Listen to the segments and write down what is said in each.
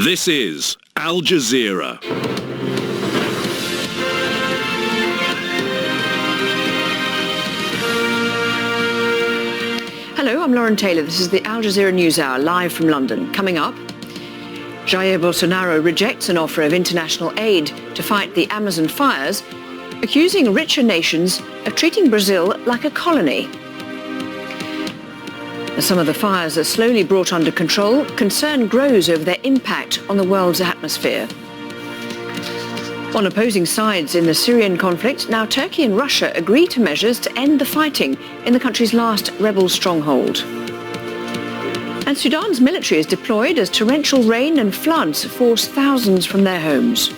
This is Al Jazeera. Hello, I'm Lauren Taylor. This is the Al Jazeera NewsHour, live from London. Coming up, Jair Bolsonaro rejects an offer of international aid to fight the Amazon fires, accusing richer nations of treating Brazil like a colony. As some of the fires are slowly brought under control, concern grows over their impact on the world's atmosphere. On opposing sides in the Syrian conflict, now Turkey and Russia agree to measures to end the fighting in the country's last rebel stronghold. And Sudan's military is deployed as torrential rain and floods force thousands from their homes.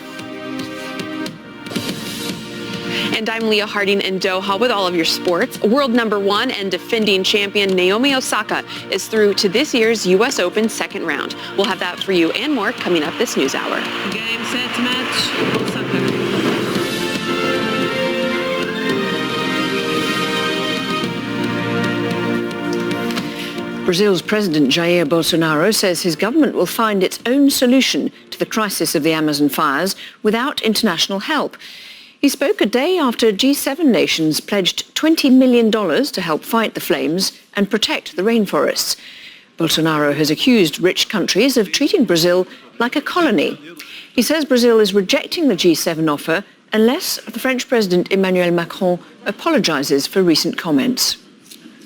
And I'm Leah Harding in Doha with all of your sports. World #1 and defending champion Naomi Osaka is through to this year's U.S. Open second round. We'll have that for you and more coming up this news hour. Game, set, match, Osaka. Brazil's President Jair Bolsonaro says his government will find its own solution to the crisis of the Amazon fires without international help. He spoke a day after G7 nations pledged $20 million to help fight the flames and protect the rainforests. Bolsonaro has accused rich countries of treating Brazil like a colony. He says Brazil is rejecting the G7 offer unless the French President Emmanuel Macron apologizes for recent comments.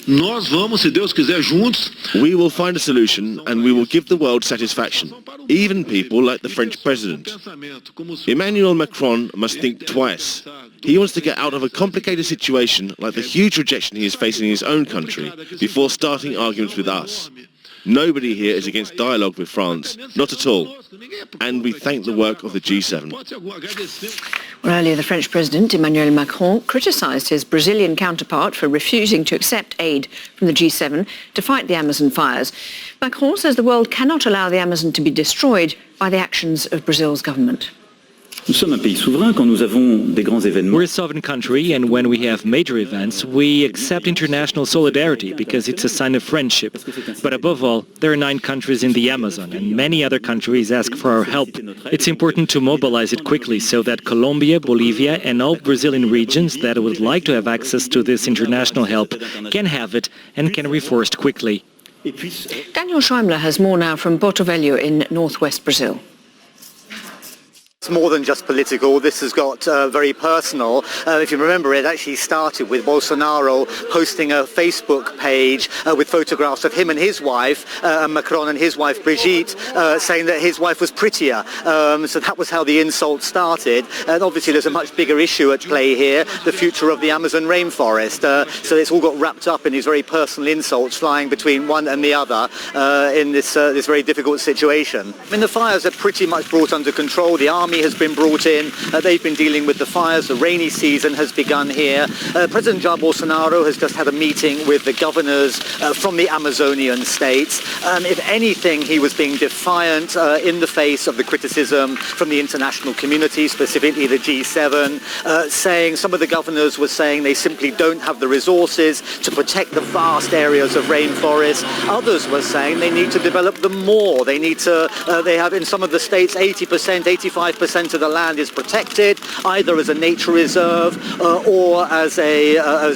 Nós vamos, se Deus quiser, juntos. We will find a solution and we will give the world satisfaction, even people like the French President. Emmanuel Macron must think twice. He wants to get out of a complicated situation like the huge rejection he is facing in his own country before starting arguments with us. Nobody here is against dialogue with France, not at all. And we thank the work of the G7. Well, earlier, the French President, Emmanuel Macron, criticised his Brazilian counterpart for refusing to accept aid from the G7 to fight the Amazon fires. Macron says the world cannot allow the Amazon to be destroyed by the actions of Brazil's government. We're a sovereign country, and when we have major events, we accept international solidarity because it's a sign of friendship. But above all, there are 9 countries in the Amazon, and many other countries ask for our help. It's important to mobilize it quickly so that Colombia, Bolivia, and all Brazilian regions that would like to have access to this international help can have it and can be forced quickly. Daniel Schreimler has more now from Porto Velho in northwest Brazil. It's more than just political. This has got very personal. If you remember, it actually started with Bolsonaro posting a Facebook page with photographs of him and his wife, Macron and his wife Brigitte, saying that his wife was prettier. So that was how the insult started. And obviously there's a much bigger issue at play here, the future of the Amazon rainforest. So it's all got wrapped up in these very personal insults flying between one and the other in this very difficult situation. I mean, the fires are pretty much brought under control. The army has been brought in. They've been dealing with the fires. The rainy season has begun here. President Jair Bolsonaro has just had a meeting with the governors from the Amazonian states. If anything, he was being defiant in the face of the criticism from the international community, specifically the G7, saying some of the governors were saying they simply don't have the resources to protect the vast areas of rainforest. Others were saying they need to develop them more. They need to, they have in some of the states 80%, 85% of the land is protected, either as a nature reserve or as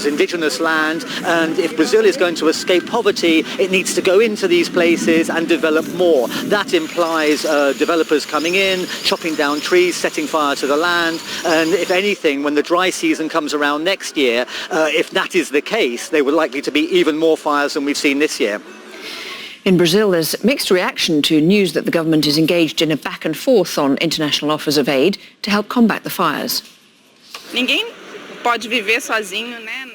indigenous land. And if Brazil is going to escape poverty, it needs to go into these places and develop more. That implies developers coming in, chopping down trees, setting fire to the land. And if anything, when the dry season comes around next year, if that is the case, there were likely to be even more fires than we've seen this year. In Brazil, there's mixed reaction to news that the government is engaged in a back and forth on international offers of aid to help combat the fires.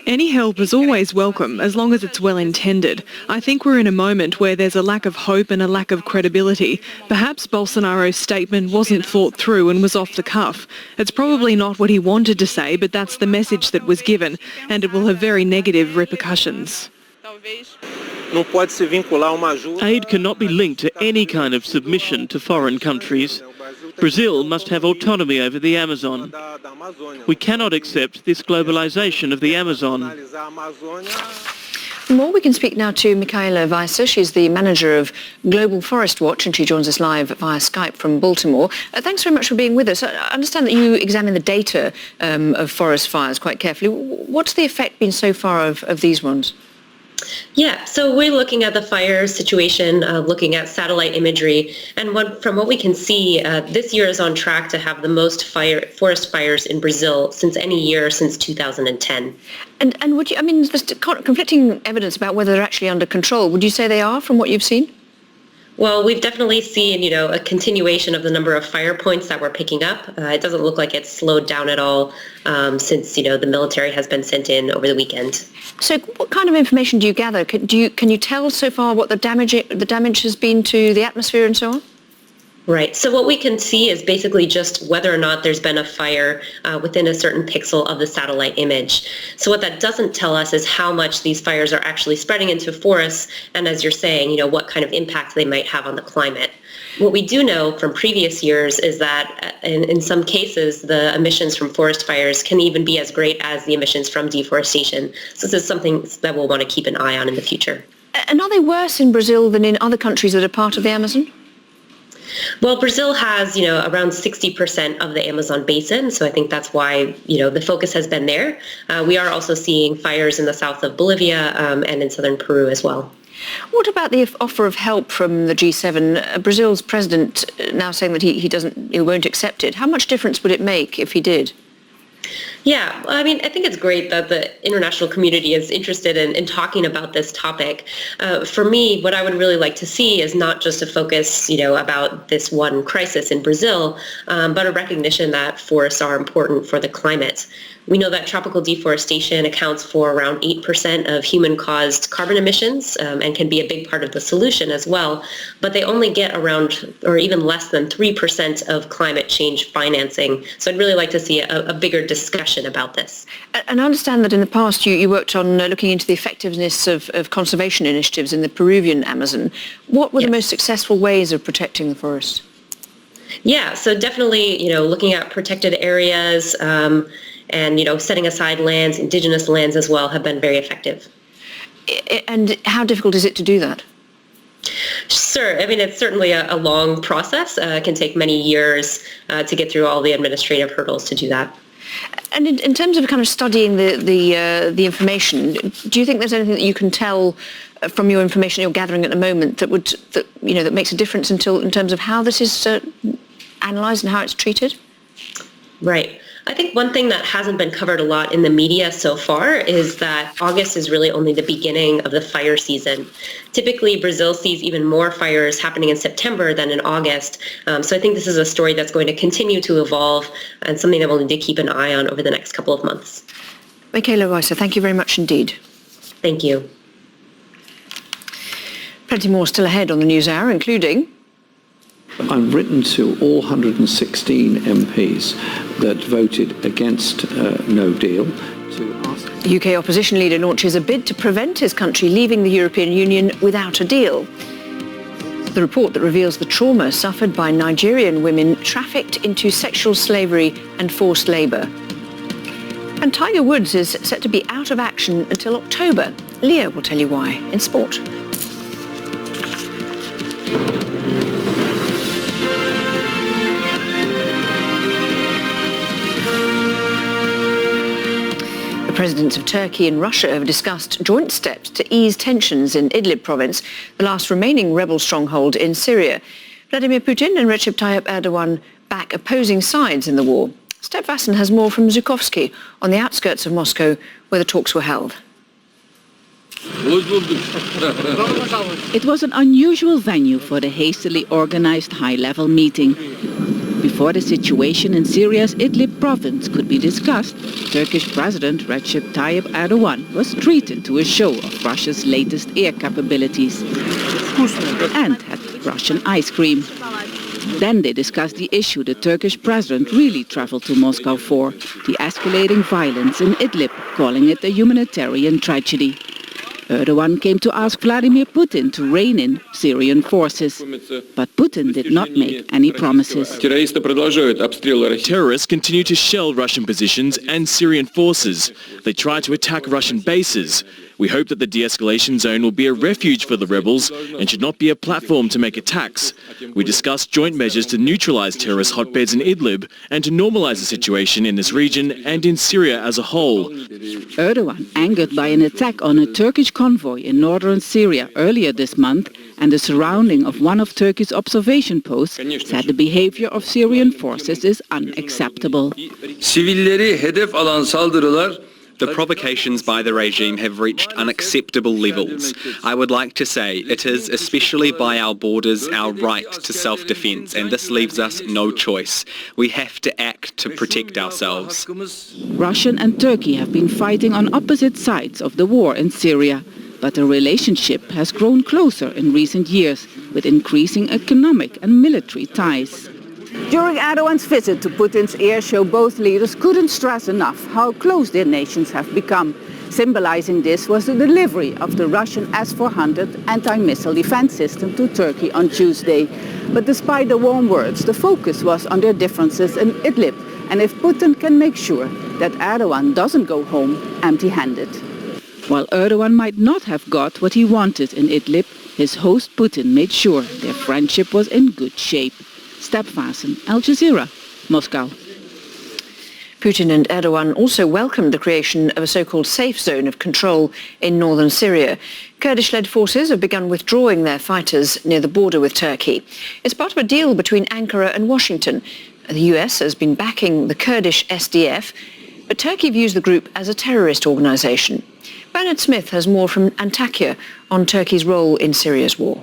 Any help is always welcome, as long as it's well intended. I think we're in a moment where there's a lack of hope and a lack of credibility. Perhaps Bolsonaro's statement wasn't thought through and was off the cuff. It's probably not what he wanted to say, but that's the message that was given, and it will have very negative repercussions. Aid cannot be linked to any kind of submission to foreign countries. Brazil must have autonomy over the Amazon. We cannot accept this globalization of the Amazon. For more, we can speak now to Michaela Weisse. She's the manager of Global Forest Watch, and she joins us live via Skype from Baltimore. Thanks very much for being with us. I understand that you examine the data of forest fires quite carefully. What's the effect been so far of these ones? Yeah, so we're looking at the fire situation, looking at satellite imagery, and from what we can see, this year is on track to have the most forest fires in Brazil since any year since 2010. And would you, I mean, there's conflicting evidence about whether they're actually under control. Would you say they are from what you've seen? Well, we've definitely seen, a continuation of the number of fire points that we're picking up. It doesn't look like it's slowed down at all since, the military has been sent in over the weekend. So what kind of information do you gather? Can you tell so far what the damage has been to the atmosphere and so on? Right. So what we can see is basically just whether or not there's been a fire within a certain pixel of the satellite image. So what that doesn't tell us is how much these fires are actually spreading into forests, and as you're saying, what kind of impact they might have on the climate. What we do know from previous years is that in some cases, the emissions from forest fires can even be as great as the emissions from deforestation. So this is something that we'll want to keep an eye on in the future. And are they worse in Brazil than in other countries that are part of the Amazon? Well, Brazil has, around 60% of the Amazon basin, so I think that's why, the focus has been there. We are also seeing fires in the south of Bolivia and in southern Peru as well. What about the offer of help from the G7? Brazil's president now saying that he won't accept it. How much difference would it make if he did? Yeah, I mean, I think it's great that the international community is interested in talking about this topic. For me, what I would really like to see is not just a focus, about this one crisis in Brazil, but a recognition that forests are important for the climate. We know that tropical deforestation accounts for around 8% of human-caused carbon emissions and can be a big part of the solution as well, but they only get around or even less than 3% of climate change financing. So I'd really like to see a bigger discussion about this. And I understand that in the past you worked on looking into the effectiveness of conservation initiatives in the Peruvian Amazon. What were the most successful ways of protecting the forest? Yeah, so definitely, looking at protected areas, and, setting aside lands, indigenous lands as well, have been very effective. And how difficult is it to do that? Sure. I mean, it's certainly a long process. It can take many years to get through all the administrative hurdles to do that. And in terms of kind of studying the information, do you think there's anything that you can tell from your information you're gathering at the moment that makes a difference in terms of how this is analysed and how it's treated? Right. I think one thing that hasn't been covered a lot in the media so far is that August is really only the beginning of the fire season. Typically, Brazil sees even more fires happening in September than in August. So I think this is a story that's going to continue to evolve and something that we'll need to keep an eye on over the next couple of months. Michaela Weisse, thank you very much indeed. Thank you. Plenty more still ahead on the NewsHour, including... I've written to all 116 MPs that voted against no deal to ask... The UK opposition leader launches a bid to prevent his country leaving the European Union without a deal. The report that reveals the trauma suffered by Nigerian women trafficked into sexual slavery and forced labour. And Tiger Woods is set to be out of action until October. Leah will tell you why in sport. The presidents of Turkey and Russia have discussed joint steps to ease tensions in Idlib province, the last remaining rebel stronghold in Syria. Vladimir Putin and Recep Tayyip Erdogan back opposing sides in the war. Steph Vassen has more from Zhukovsky on the outskirts of Moscow, where the talks were held. It was an unusual venue for the hastily organized high-level meeting. Before the situation in Syria's Idlib province could be discussed, Turkish President Recep Tayyip Erdogan was treated to a show of Russia's latest air capabilities and had Russian ice cream. Then they discussed the issue the Turkish president really traveled to Moscow for, the escalating violence in Idlib, calling it a humanitarian tragedy. Erdogan came to ask Vladimir Putin to rein in Syrian forces, but Putin did not make any promises. Terrorists continue to shell Russian positions and Syrian forces. They try to attack Russian bases. We hope that the de-escalation zone will be a refuge for the rebels and should not be a platform to make attacks. We discussed joint measures to neutralise terrorist hotbeds in Idlib and to normalise the situation in this region and in Syria as a whole. Erdogan, angered by an attack on a Turkish convoy in northern Syria earlier this month and the surrounding of one of Turkey's observation posts, said the behavior of Syrian forces is unacceptable. Sivilleri hedef alan saldırılar The provocations by the regime have reached unacceptable levels. I would like to say it is, especially by our borders, our right to self-defence, and this leaves us no choice. We have to act to protect ourselves. Russia and Turkey have been fighting on opposite sides of the war in Syria, but the relationship has grown closer in recent years, with increasing economic and military ties. During Erdogan's visit to Putin's airshow, both leaders couldn't stress enough how close their nations have become. Symbolizing this was the delivery of the Russian S-400 anti-missile defense system to Turkey on Tuesday. But despite the warm words, the focus was on their differences in Idlib and if Putin can make sure that Erdogan doesn't go home empty-handed. While Erdogan might not have got what he wanted in Idlib, his host Putin made sure their friendship was in good shape. Stepvassen, Al Jazeera, Moscow. Putin and Erdogan also welcomed the creation of a so-called safe zone of control in northern Syria. Kurdish-led forces have begun withdrawing their fighters near the border with Turkey. It's part of a deal between Ankara and Washington. The US has been backing the Kurdish SDF, but Turkey views the group as a terrorist organisation. Bernard Smith has more from Antakya on Turkey's role in Syria's war.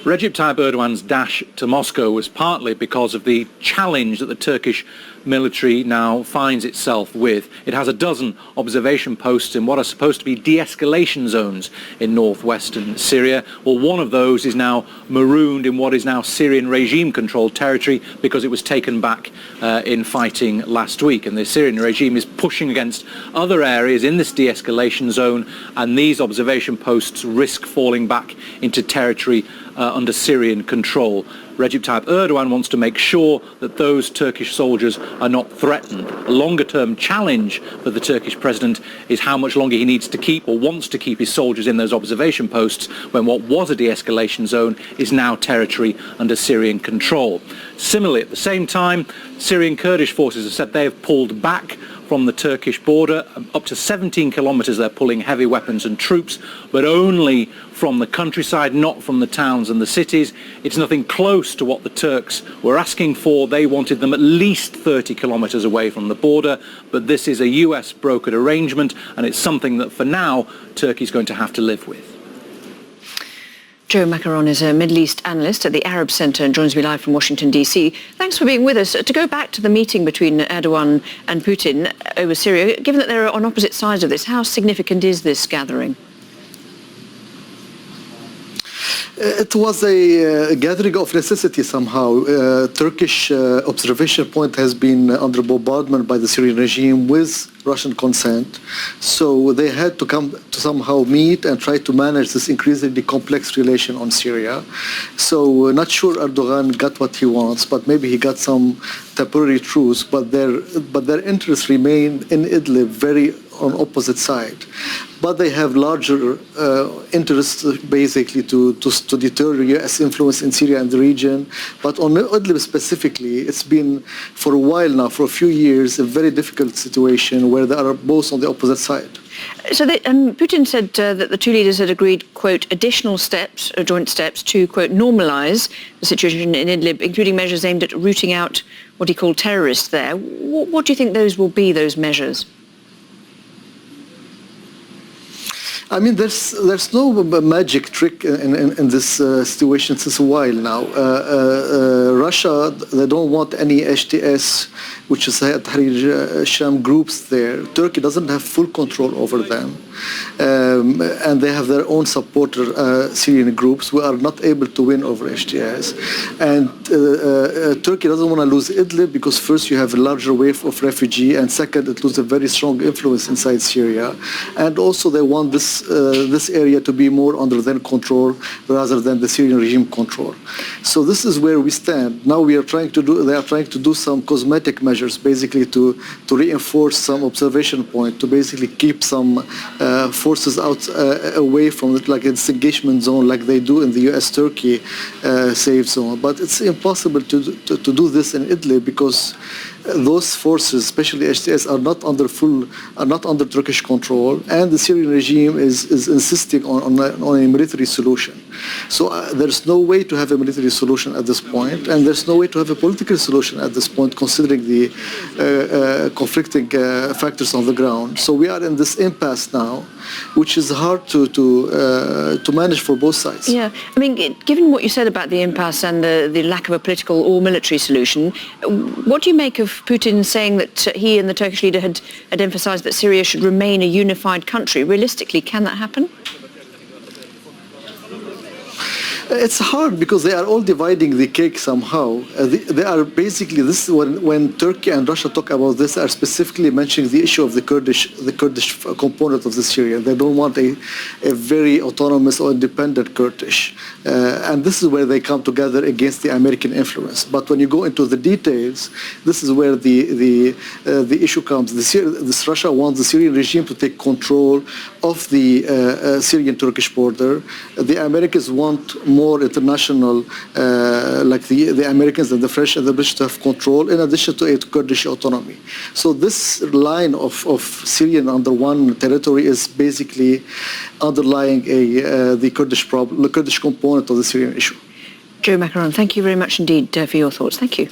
Recep Tayyip Erdogan's dash to Moscow was partly because of the challenge that the Turkish military now finds itself with. It has a dozen observation posts in what are supposed to be de-escalation zones in northwestern Syria. Well, one of those is now marooned in what is now Syrian regime-controlled territory because it was taken back in fighting last week. And the Syrian regime is pushing against other areas in this de-escalation zone, and these observation posts risk falling back into territory under Syrian control. Recep Tayyip Erdogan wants to make sure that those Turkish soldiers are not threatened. A longer-term challenge for the Turkish president is how much longer he needs to keep or wants to keep his soldiers in those observation posts when what was a de-escalation zone is now territory under Syrian control. Similarly, at the same time, Syrian Kurdish forces have said they have pulled back from the Turkish border. Up to 17 kilometers they're pulling heavy weapons and troops, but only from the countryside, not from the towns and the cities. It's nothing close to what the Turks were asking for. They wanted them at least 30 kilometers away from the border, but this is a US brokered arrangement, and it's something that for now Turkey's going to have to live with. Joe Macaron is a Middle East analyst at the Arab Centre and joins me live from Washington, D.C. Thanks for being with us. To go back to the meeting between Erdogan and Putin over Syria, given that they're on opposite sides of this, how significant is this gathering? It was a gathering of necessity somehow. Turkish observation point has been under bombardment by the Syrian regime with Russian consent. So they had to come to somehow meet and try to manage this increasingly complex relation on Syria. So not sure Erdogan got what he wants, but maybe he got some temporary truce, but their interests remain in Idlib very on opposite side. But they have larger interests basically to deter US influence in Syria and the region. But on Idlib specifically, it's been for a while now, for a few years, a very difficult situation where they are both on the opposite side. So Putin said that the two leaders had agreed, quote, additional steps, joint steps to, quote, normalise the situation in Idlib, including measures aimed at rooting out what he called terrorists there. What do you think those will be, those measures? I mean, there's no magic trick in this situation since a while now. Russia, they don't want any HTS, which is Tahrir Sham groups there. Turkey doesn't have full control over them. And they have their own supporter Syrian groups who are not able to win over HTS. And Turkey doesn't want to lose Idlib because first you have a larger wave of refugee, and second, it loses a very strong influence inside Syria. And also they want this this area to be more under their control rather than the Syrian regime control. So this is where we stand. Now they are trying to do some cosmetic measures, basically to reinforce some observation point, to basically keep some forces out away from it, like a disengagement zone, like they do in the U.S.-Turkey safe zone. But it's impossible to do this in Idlib because those forces, especially HTS, are not under Turkish control, and the Syrian regime is insisting on a military solution. So there's no way to have a military solution at this point, and there's no way to have a political solution at this point, considering the conflicting factors on the ground. So we are in this impasse now, which is hard to manage for both sides. Yeah, I mean, given what you said about the impasse and the lack of a political or military solution, what do you make of Putin saying that he and the Turkish leader had emphasized that Syria should remain a unified country? Realistically, can that happen? It's hard because they are all dividing the cake somehow. They are basically, this when Turkey and Russia talk about this, are specifically mentioning the issue of the Kurdish component of the Syria. They don't want a very autonomous or independent Kurdish, and this is where they come together against the American influence. But when you go into the details, this is where the issue comes. Russia wants the Syrian regime to take control of the Syrian-Turkish border. The Americans want more international, like the Americans and the French and the British to have control, in addition to a Kurdish autonomy. So this line of Syrian under one territory is basically underlying the Kurdish problem, the Kurdish component of the Syrian issue. Joe Macaron, thank you very much indeed for your thoughts. Thank you.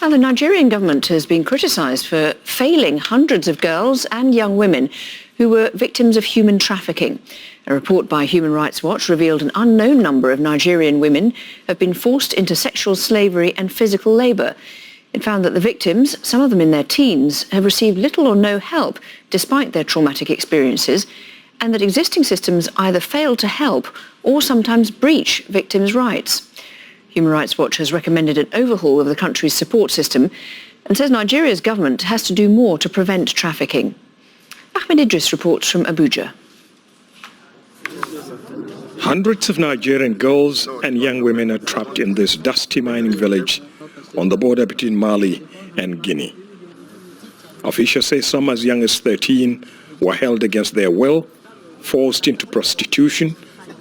Now, the Nigerian government has been criticised for failing hundreds of girls and young women who were victims of human trafficking. A report by Human Rights Watch revealed an unknown number of Nigerian women have been forced into sexual slavery and physical labour. It found that the victims, some of them in their teens, have received little or no help despite their traumatic experiences, and that existing systems either fail to help or sometimes breach victims' rights. Human Rights Watch has recommended an overhaul of the country's support system and says Nigeria's government has to do more to prevent trafficking. Ahmed Idris reports from Abuja. Hundreds of Nigerian girls and young women are trapped in this dusty mining village on the border between Mali and Guinea. Officials say some as young as 13 were held against their will, forced into prostitution,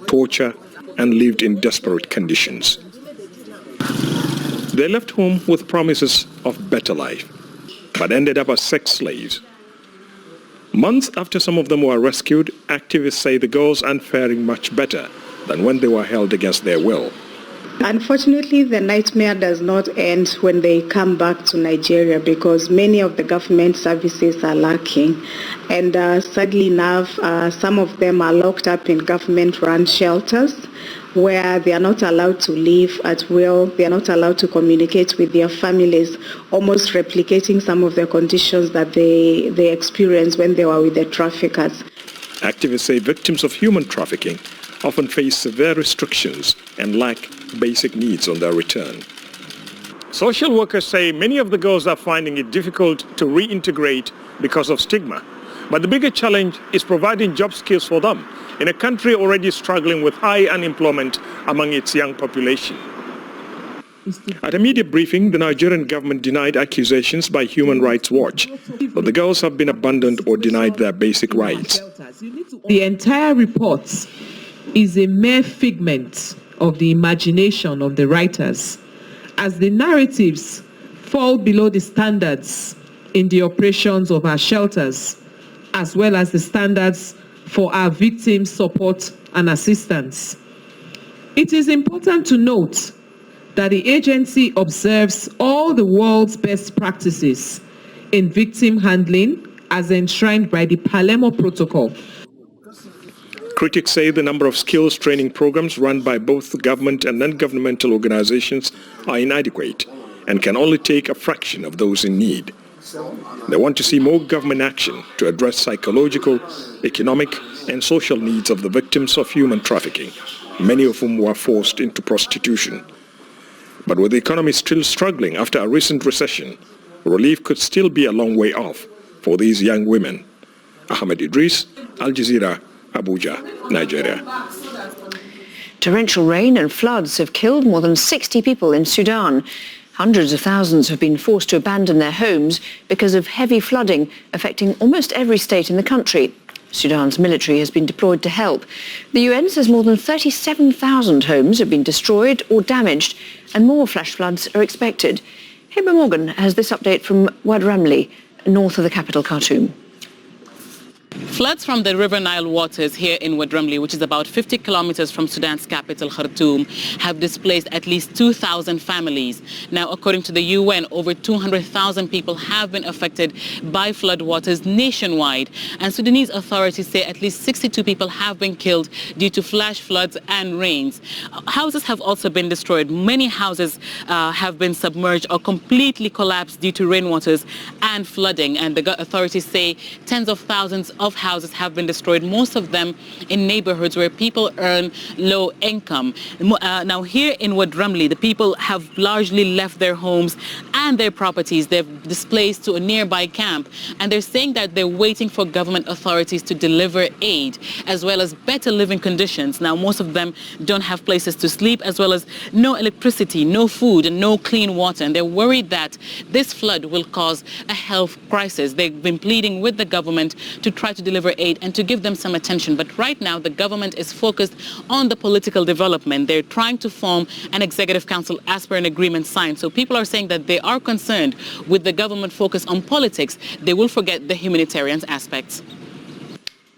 torture, and lived in desperate conditions. They left home with promises of better life, but ended up as sex slaves. Months after some of them were rescued, activists say the girls aren't faring much better than when they were held against their will. Unfortunately, the nightmare does not end when they come back to Nigeria because many of the government services are lacking. And sadly enough, some of them are locked up in government-run shelters where they are not allowed to live at will, they are not allowed to communicate with their families, almost replicating some of the conditions that they experienced when they were with the traffickers. Activists say victims of human trafficking often face severe restrictions and lack basic needs on their return. Social workers say many of the girls are finding it difficult to reintegrate because of stigma. But the bigger challenge is providing job skills for them in a country already struggling with high unemployment among its young population. At a media briefing, the Nigerian government denied accusations by Human Rights Watch that the girls have been abandoned or denied their basic rights. The entire report is a mere figment of the imagination of the writers, as the narratives fall below the standards in the operations of our shelters, as well as the standards for our victims' support and assistance. It is important to note that the agency observes all the world's best practices in victim handling as enshrined by the Palermo Protocol. Critics say the number of skills training programs run by both the government and non-governmental organizations are inadequate and can only take a fraction of those in need. They want to see more government action to address psychological, economic, and social needs of the victims of human trafficking, many of whom were forced into prostitution. But with the economy still struggling after a recent recession, relief could still be a long way off for these young women. Ahmed Idris, Al Jazeera, Abuja, Nigeria. Torrential rain and floods have killed more than 60 people in Sudan. Hundreds of thousands have been forced to abandon their homes because of heavy flooding affecting almost every state in the country. Sudan's military has been deployed to help. The UN says more than 37,000 homes have been destroyed or damaged, and more flash floods are expected. Heba Morgan has this update from Wad Ramli, north of the capital Khartoum. Floods from the River Nile waters here in Wad Ramli, which is about 50 kilometers from Sudan's capital, Khartoum, have displaced at least 2,000 families. Now, according to the UN, over 200,000 people have been affected by floodwaters nationwide. And Sudanese authorities say at least 62 people have been killed due to flash floods and rains. Houses have also been destroyed. Many houses have been submerged or completely collapsed due to rainwaters and flooding. And the authorities say tens of thousands of houses have been destroyed, most of them in neighborhoods where people earn low income. Now here in Wad Ramli, the people have largely left their homes and their properties. They've displaced to a nearby camp, and they're saying that they're waiting for government authorities to deliver aid as well as better living conditions. Now most of them don't have places to sleep, as well as no electricity, no food and no clean water, and they're worried that this flood will cause a health crisis. They've been pleading with the government to try to deliver aid and to give them some attention. But right now, the government is focused on the political development. They're trying to form an executive council as per an agreement signed. So people are saying that they are concerned with the government focus on politics. They will forget the humanitarian aspects.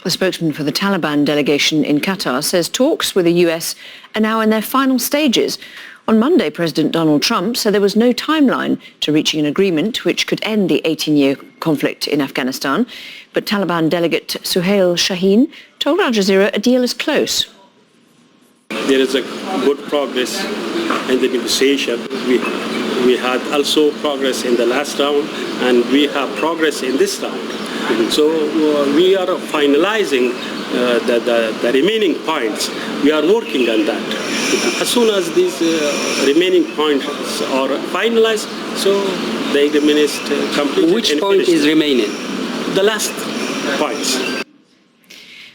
The spokesman for the Taliban delegation in Qatar says talks with the US are now in their final stages. On Monday, President Donald Trump said there was no timeline to reaching an agreement which could end the 18-year conflict in Afghanistan. But Taliban delegate Suhail Shaheen told Al Jazeera a deal is close. There is a good progress in the negotiation. We had also progress in the last round, and we have progress in this round. So we are finalizing the remaining points. We are working on that. As soon as these remaining points are finalized, so the agreement is complete. Which point is remaining? The last points.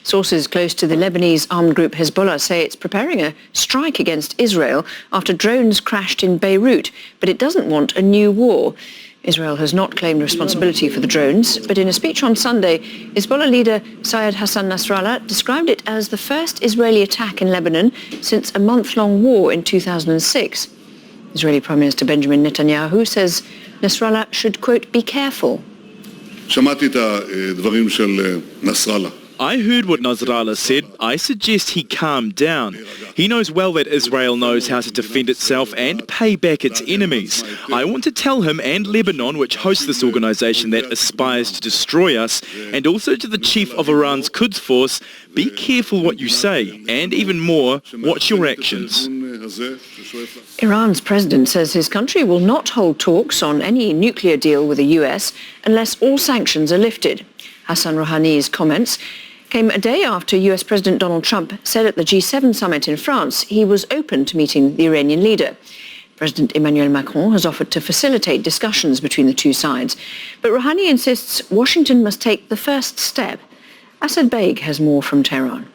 Sources close to the Lebanese armed group Hezbollah say it's preparing a strike against Israel after drones crashed in Beirut, but it doesn't want a new war. Israel has not claimed responsibility for the drones, but in a speech on Sunday, Hezbollah leader Syed Hassan Nasrallah described it as the first Israeli attack in Lebanon since a month-long war in 2006. Israeli Prime Minister Benjamin Netanyahu says Nasrallah should, quote, be careful. שמעתי את הדברים של נסראללה. I heard what Nasrallah said. I suggest he calm down. He knows well that Israel knows how to defend itself and pay back its enemies. I want to tell him and Lebanon, which hosts this organisation that aspires to destroy us, and also to the chief of Iran's Quds force, be careful what you say, and even more, watch your actions. Iran's president says his country will not hold talks on any nuclear deal with the US unless all sanctions are lifted. Hassan Rouhani's comments came a day after US President Donald Trump said at the G7 summit in France he was open to meeting the Iranian leader. President Emmanuel Macron has offered to facilitate discussions between the two sides. But Rouhani insists Washington must take the first step. Asad Baig has more from Tehran.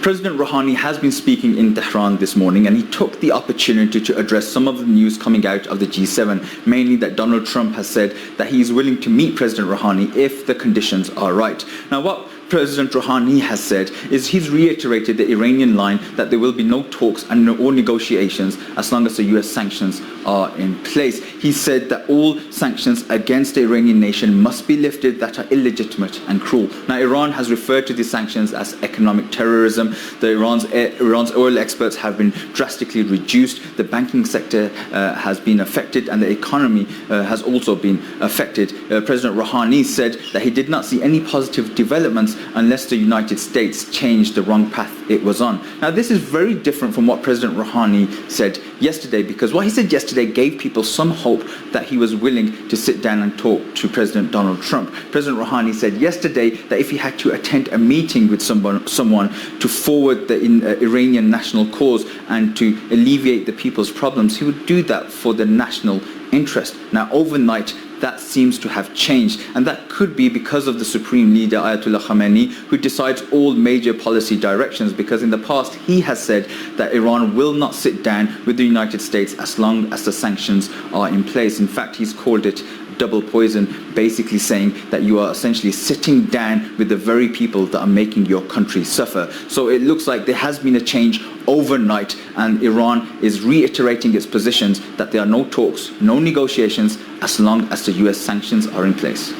President Rouhani has been speaking in Tehran this morning, and he took the opportunity to address some of the news coming out of the G7, mainly that Donald Trump has said that he is willing to meet President Rouhani if the conditions are right. Now, what President Rouhani has said is he's reiterated the Iranian line that there will be no talks and no negotiations as long as the US sanctions are in place. He said that all sanctions against the Iranian nation must be lifted that are illegitimate and cruel. Now, Iran has referred to these sanctions as economic terrorism. Iran's oil exports have been drastically reduced. The banking sector has been affected, and the economy has also been affected. President Rouhani said that he did not see any positive developments unless the United States changed the wrong path it was on. Now, this is very different from what President Rouhani said yesterday, because what he said yesterday gave people some hope that he was willing to sit down and talk to President Donald Trump. President Rouhani said yesterday that if he had to attend a meeting with someone to forward the Iranian national cause and to alleviate the people's problems, he would do that for the national interest. Now, overnight, that seems to have changed, and that could be because of the Supreme Leader Ayatollah Khamenei, who decides all major policy directions, because in the past he has said that Iran will not sit down with the United States as long as the sanctions are in place. In fact, he's called it double poison, basically saying that you are essentially sitting down with the very people that are making your country suffer. So it looks like there has been a change overnight, and Iran is reiterating its positions that there are no talks, no negotiations, as long as the US sanctions are in place.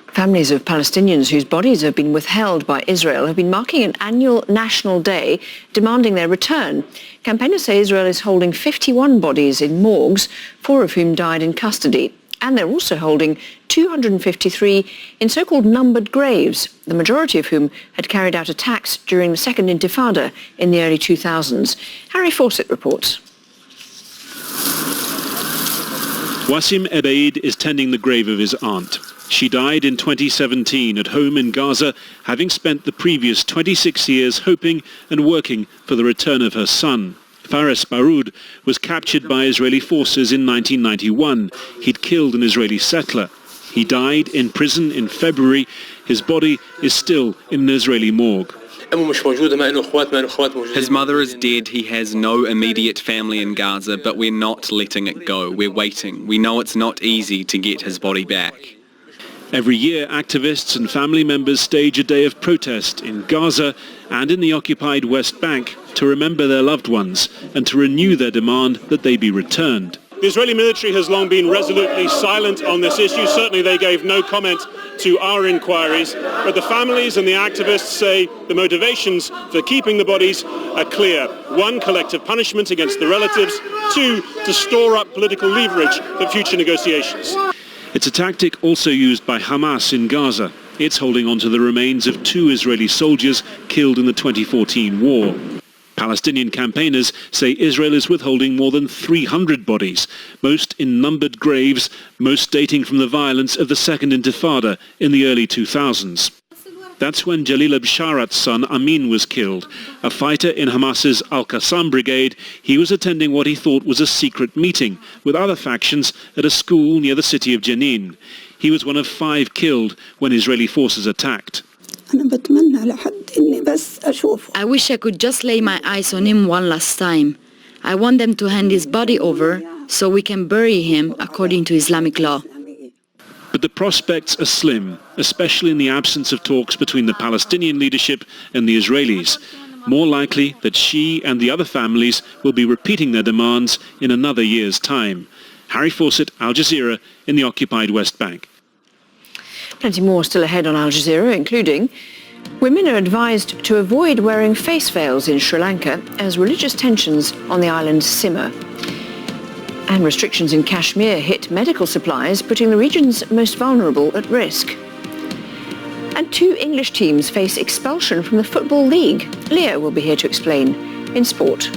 Families of Palestinians whose bodies have been withheld by Israel have been marking an annual national day demanding their return. Campaigners say Israel is holding 51 bodies in morgues, 4 of whom died in custody. And they're also holding 253 in so-called numbered graves, the majority of whom had carried out attacks during the Second Intifada in the early 2000s. Harry Fawcett reports. Wassim Ebaid is tending the grave of his aunt. She died in 2017 at home in Gaza, having spent the previous 26 years hoping and working for the return of her son. Fares Baroud was captured by Israeli forces in 1991. He'd killed an Israeli settler. He died in prison in February. His body is still in an Israeli morgue. His mother is dead. He has no immediate family in Gaza, but we're not letting it go. We're waiting. We know it's not easy to get his body back. Every year, activists and family members stage a day of protest in Gaza and in the occupied West Bank to remember their loved ones and to renew their demand that they be returned. The Israeli military has long been resolutely silent on this issue. Certainly they gave no comment to our inquiries, but the families and the activists say the motivations for keeping the bodies are clear. 1, collective punishment against the relatives. 2, to store up political leverage for future negotiations. It's a tactic also used by Hamas in Gaza. It's holding on to the remains of 2 Israeli soldiers killed in the 2014 war. Palestinian campaigners say Israel is withholding more than 300 bodies, most in numbered graves, most dating from the violence of the Second Intifada in the early 2000s. That's when Jalil Absharat's son Amin was killed. A fighter in Hamas's Al-Qassam brigade, he was attending what he thought was a secret meeting with other factions at a school near the city of Jenin. He was one of 5 killed when Israeli forces attacked. I wish I could just lay my eyes on him one last time. I want them to hand his body over so we can bury him according to Islamic law. But the prospects are slim, especially in the absence of talks between the Palestinian leadership and the Israelis. More likely that she and the other families will be repeating their demands in another year's time. Harry Fawcett, Al Jazeera, in the occupied West Bank. Plenty more still ahead on Al Jazeera, including women are advised to avoid wearing face veils in Sri Lanka as religious tensions on the island simmer. And restrictions in Kashmir hit medical supplies, putting the region's most vulnerable at risk. And 2 English teams face expulsion from the Football League. Leo will be here to explain in sport.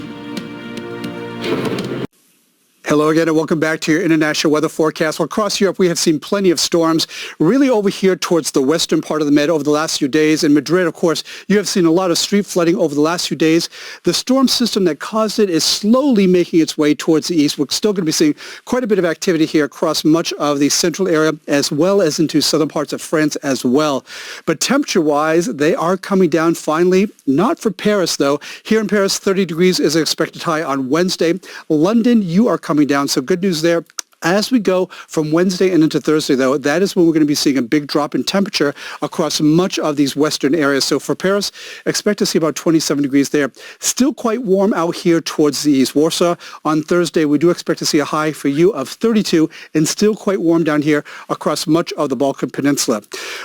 Hello again and welcome back to your international weather forecast. Well, across Europe we have seen plenty of storms, really over here towards the western part of the Med over the last few days. In Madrid, of course, you have seen a lot of street flooding over the last few days. The storm system that caused it is slowly making its way towards the east. We're still going to be seeing quite a bit of activity here across much of the central area as well as into southern parts of France as well. But temperature-wise, they are coming down finally. Not for Paris, though. Here in Paris, 30 degrees is expected high on Wednesday. London, you are coming down, so good news there. As we go from Wednesday and into Thursday, though, that is when we're going to be seeing a big drop in temperature across much of these western areas. So for Paris, expect to see about 27 degrees there. Still quite warm out here towards the east. Warsaw, on Thursday, we do expect to see a high for you of 32 and still quite warm down here across much of the Balkan Peninsula.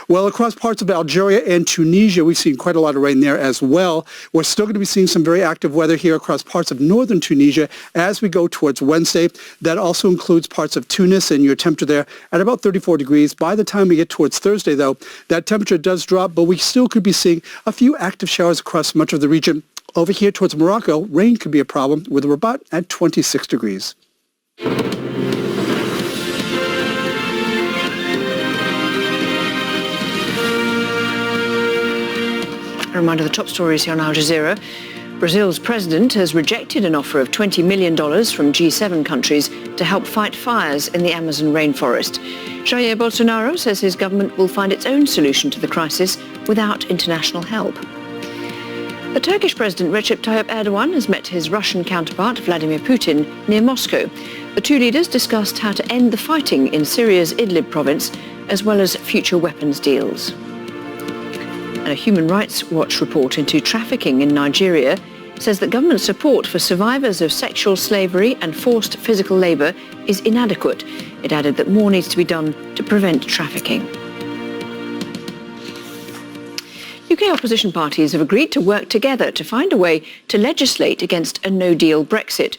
Well, across parts of Algeria and Tunisia, we've seen quite a lot of rain there as well. We're still going to be seeing some very active weather here across parts of northern Tunisia as we go towards Wednesday. That also includes parts of Tunis, and your temperature there at about 34 degrees. By the time we get towards Thursday, though, that temperature does drop, but we still could be seeing a few active showers across much of the region. Over here towards Morocco, rain could be a problem with Rabat at 26 degrees. A reminder of the top stories here on Al Jazeera. Brazil's president has rejected an offer of $20 million from G7 countries to help fight fires in the Amazon rainforest. Jair Bolsonaro says his government will find its own solution to the crisis without international help. The Turkish President Recep Tayyip Erdogan has met his Russian counterpart Vladimir Putin near Moscow. The two leaders discussed how to end the fighting in Syria's Idlib province, as well as future weapons deals. And a Human Rights Watch report into trafficking in Nigeria says that government support for survivors of sexual slavery and forced physical labour is inadequate. It added that more needs to be done to prevent trafficking. UK opposition parties have agreed to work together to find a way to legislate against a no-deal Brexit.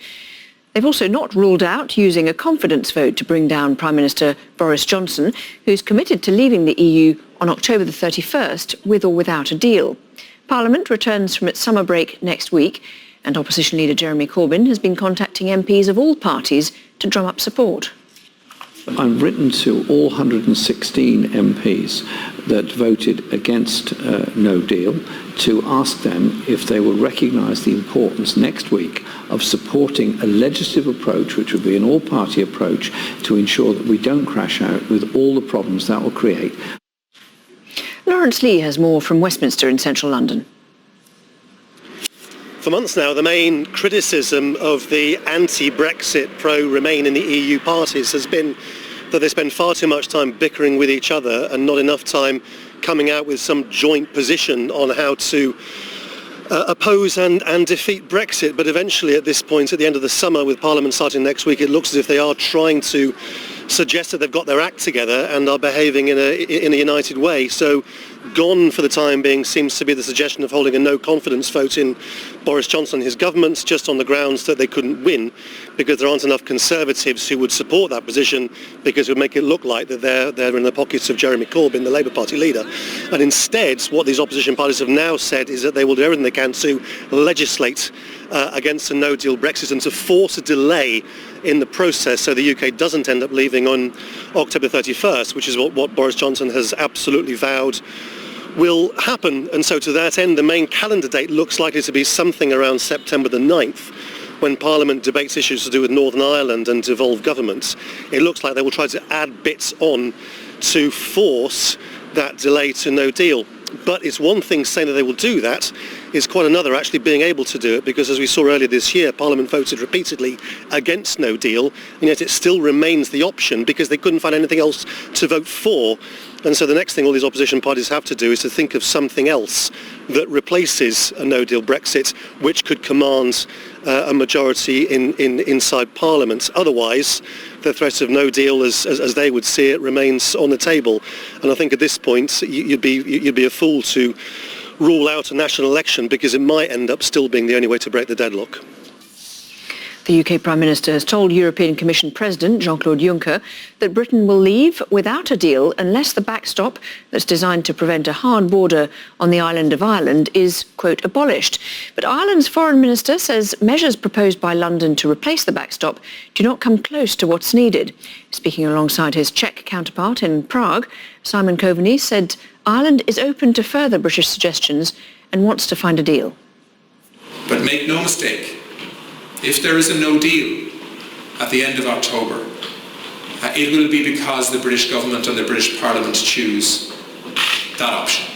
They've also not ruled out using a confidence vote to bring down Prime Minister Boris Johnson, who's committed to leaving the EU on October the 31st with or without a deal. Parliament returns from its summer break next week, and opposition leader Jeremy Corbyn has been contacting MPs of all parties to drum up support. I've written to all 116 MPs that voted against no deal to ask them if they will recognise the importance next week of supporting a legislative approach, which would be an all-party approach, to ensure that we don't crash out with all the problems that will create. Lawrence Lee has more from Westminster in central London. For months now, the main criticism of the anti-Brexit, pro-Remain in the EU parties has been that they spend far too much time bickering with each other and not enough time coming out with some joint position on how to oppose and defeat Brexit. But eventually, at this point, at the end of the summer, with Parliament starting next week, it looks as if they are trying to suggest that they've got their act together and are behaving in a united way. So gone for the time being seems to be the suggestion of holding a no confidence vote in Boris Johnson and his government, just on the grounds that they couldn't win because there aren't enough Conservatives who would support that position, because it would make it look like that they're in the pockets of Jeremy Corbyn, the Labour Party leader. And instead, what these opposition parties have now said is that they will do everything they can to legislate against a no-deal Brexit and to force a delay in the process so the UK doesn't end up leaving on October 31st, which is what Boris Johnson has absolutely vowed will happen. And so to that end, the main calendar date looks likely to be something around September the 9th, when Parliament debates issues to do with Northern Ireland and devolved governments. It looks like they will try to add bits on to force that delay to no deal. But it's one thing saying that they will do that, is quite another actually being able to do it, because as we saw earlier this year, Parliament voted repeatedly against no deal, and yet it still remains the option because they couldn't find anything else to vote for. And so the next thing all these opposition parties have to do is to think of something else that replaces a no-deal Brexit, which could command a majority inside Parliament. Otherwise, the threat of no deal, as they would see it, remains on the table. And I think at this point, you'd be a fool to rule out a national election, because it might end up still being the only way to break the deadlock. The UK Prime Minister has told European Commission President Jean-Claude Juncker that Britain will leave without a deal unless the backstop that's designed to prevent a hard border on the island of Ireland is, quote, abolished. But Ireland's Foreign Minister says measures proposed by London to replace the backstop do not come close to what's needed. Speaking alongside his Czech counterpart in Prague, Simon Coveney said Ireland is open to further British suggestions and wants to find a deal. But make no mistake, if there is a no deal at the end of October, it will be because the British government and the British Parliament choose that option.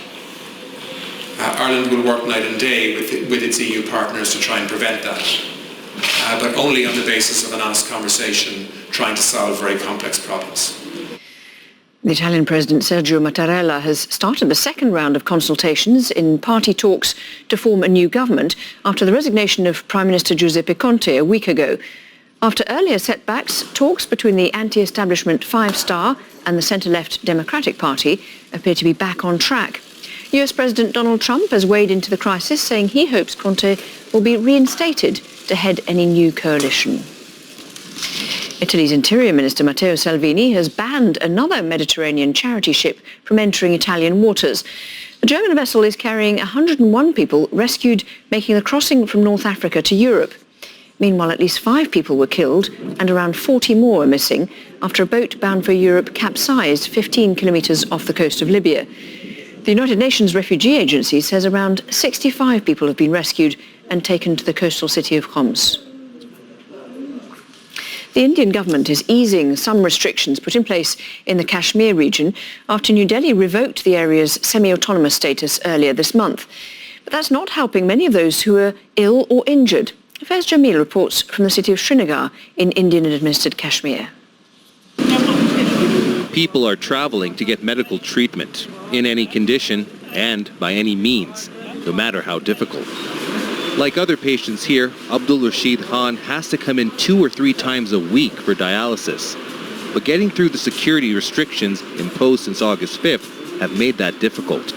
Ireland will work night and day with its EU partners to try and prevent that, but only on the basis of an honest conversation, trying to solve very complex problems. The Italian President Sergio Mattarella has started the second round of consultations in party talks to form a new government after the resignation of Prime Minister Giuseppe Conte a week ago. After earlier setbacks, talks between the anti-establishment Five Star and the centre-left Democratic Party appear to be back on track. US President Donald Trump has weighed into the crisis, saying he hopes Conte will be reinstated to head any new coalition. Italy's Interior Minister Matteo Salvini has banned another Mediterranean charity ship from entering Italian waters. A German vessel is carrying 101 people rescued making the crossing from North Africa to Europe. Meanwhile, at least 5 people were killed and around 40 more are missing after a boat bound for Europe capsized 15 kilometres off the coast of Libya. The United Nations Refugee Agency says around 65 people have been rescued and taken to the coastal city of Homs. The Indian government is easing some restrictions put in place in the Kashmir region after New Delhi revoked the area's semi-autonomous status earlier this month. But that's not helping many of those who are ill or injured. Faiz Jamil reports from the city of Srinagar in Indian-administered Kashmir. People are traveling to get medical treatment in any condition and by any means, no matter how difficult. Like other patients here, Abdul Rashid Khan has to come in 2 or 3 times a week for dialysis. But getting through the security restrictions imposed since August 5th have made that difficult.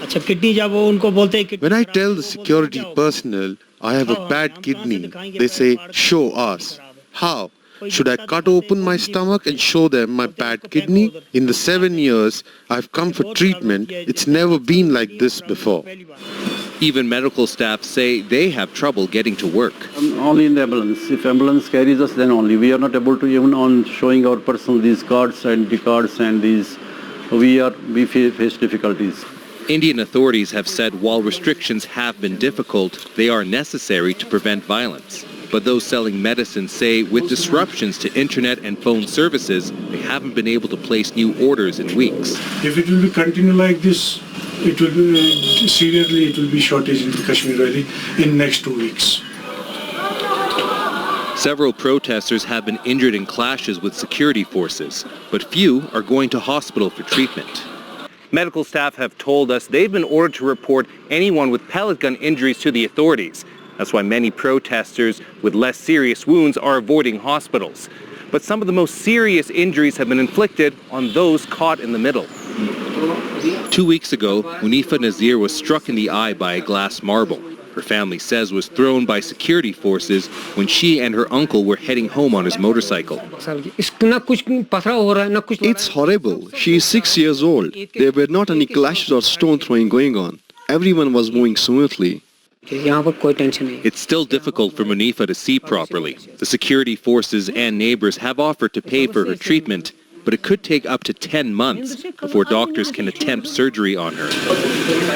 When I tell the security personnel I have a bad kidney, they say, show us. How? Should I cut open my stomach and show them my bad kidney? In the 7 years I've come for treatment, it's never been like this before. Even medical staff say they have trouble getting to work. Only in the ambulance. If ambulance carries us, then only. We are not able to even on showing our personal these cards and the cards and these. We face difficulties. Indian authorities have said while restrictions have been difficult, they are necessary to prevent violence. But those selling medicine say with disruptions to internet and phone services, they haven't been able to place new orders in weeks. If it will continue like this, it will be seriously, it will be shortage in Kashmir Valley in next 2 weeks. Several protesters have been injured in clashes with security forces, but few are going to hospital for treatment. Medical staff have told us they've been ordered to report anyone with pellet gun injuries to the authorities. That's why many protesters with less serious wounds are avoiding hospitals. But some of the most serious injuries have been inflicted on those caught in the middle. 2 weeks ago, Munifa Nazir was struck in the eye by a glass marble. Her family says was thrown by security forces when she and her uncle were heading home on his motorcycle. It's horrible. She is 6 years old. There were not any clashes or stone throwing going on. Everyone was moving smoothly. It's still difficult for Munifa to see properly. The security forces and neighbors have offered to pay for her treatment, but it could take up to 10 months before doctors can attempt surgery on her.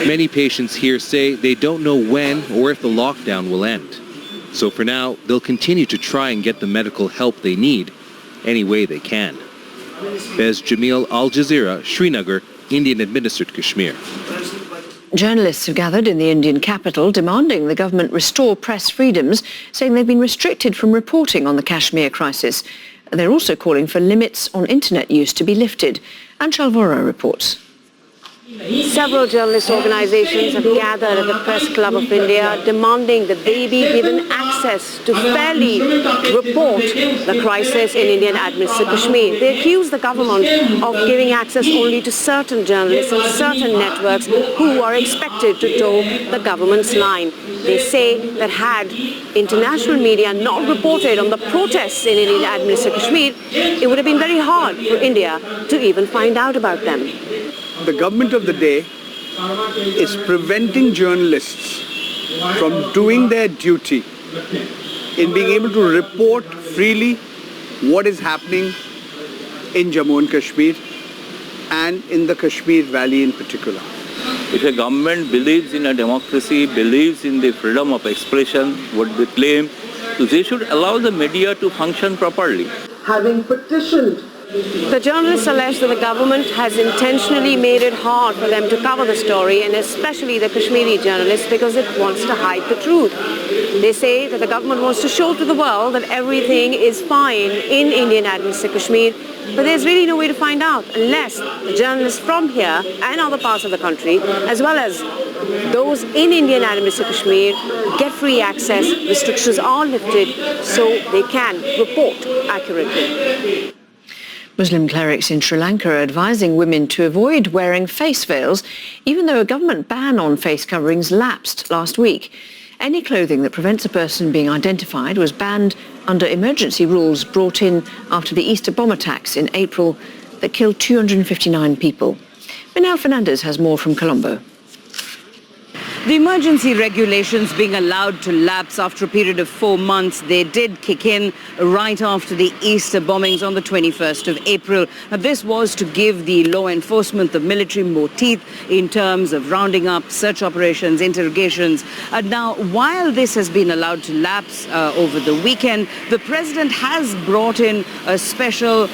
Many patients here say they don't know when or if the lockdown will end. So for now, they'll continue to try and get the medical help they need any way they can. Faiz Jamil, Al Jazeera, Srinagar, Indian-administered Kashmir. Journalists have gathered in the Indian capital demanding the government restore press freedoms, saying they've been restricted from reporting on the Kashmir crisis. They're also calling for limits on internet use to be lifted. Anshal Vora reports. Several journalist organizations have gathered at the Press Club of India demanding that they be given access to fairly report the crisis in Indian-administered Kashmir. They accuse the government of giving access only to certain journalists and certain networks who are expected to toe the government's line. They say that had international media not reported on the protests in Indian-administered Kashmir, it would have been very hard for India to even find out about them. The government of the day is preventing journalists from doing their duty in being able to report freely what is happening in Jammu and Kashmir and in the Kashmir Valley in particular. If a government believes in a democracy, believes in the freedom of expression, what they claim, they should allow the media to function properly. Having petitioned, the journalists allege that the government has intentionally made it hard for them to cover the story, and especially the Kashmiri journalists, because it wants to hide the truth. They say that the government wants to show to the world that everything is fine in Indian-administered Kashmir, but there's really no way to find out unless the journalists from here and other parts of the country, as well as those in Indian-administered Kashmir, get free access, restrictions are lifted so they can report accurately. Muslim clerics in Sri Lanka are advising women to avoid wearing face veils, even though a government ban on face coverings lapsed last week. Any clothing that prevents a person being identified was banned under emergency rules brought in after the Easter bomb attacks in April that killed 259 people. Manal Fernandez has more from Colombo. The emergency regulations being allowed to lapse after a period of 4 months, they did kick in right after the Easter bombings on the 21st of April. Now, this was to give the law enforcement, the military, more teeth in terms of rounding up search operations, interrogations. Now, while this has been allowed to lapse over the weekend, the president has brought in a special